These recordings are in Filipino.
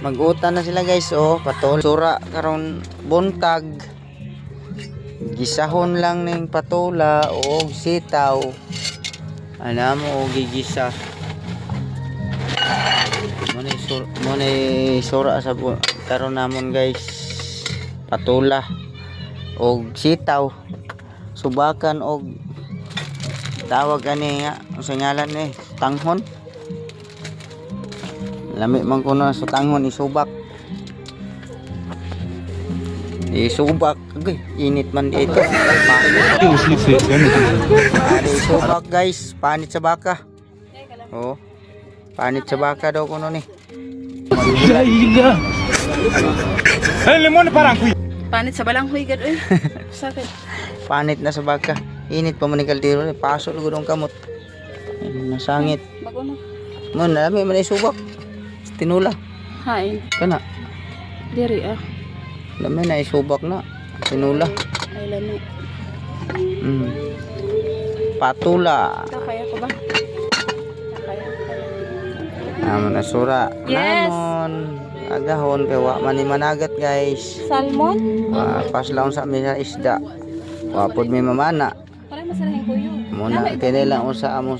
Mag-utan na sila guys, oh, patol. Sura karon buntag. Gisahon lang ning patola o sitaw. Ana mo gigisa. Muna sura sa karon namon guys. Patola o sitaw. Subakan og tawag ani nga unsa ngalan ni tanghon. Lami man kuno sa tanghon isubak. Isubak, agay, init man dito. Isubak guys, panit sa baka. Oh. Panit sa baka daw kuno ni. Lemon parang kuy. Panit sa balanghoy gad oy. Sakit. Panit na sa baka. Init pa man ni kaldero ni, paso lugod ang kamot. Nasangit. Bago na. Man, lami man isubak. Tinula. Hain. Kana. Diri ah. Lami na isubak na. Tinula. Ay lami. Patula. Kaya ko ba? Kaya. Naman na sura. Yes. Namon. Agahon kay wa man ni managat guys. Salmon? Paslaon sa amin sa isda. Wapod may mamana. Para masarahing kuyo. Muna kini lang usa amo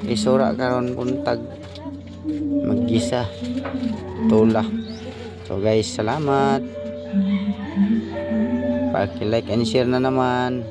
isura karon buntag maggisa tula. So guys, salamat. Paki-like and share na naman.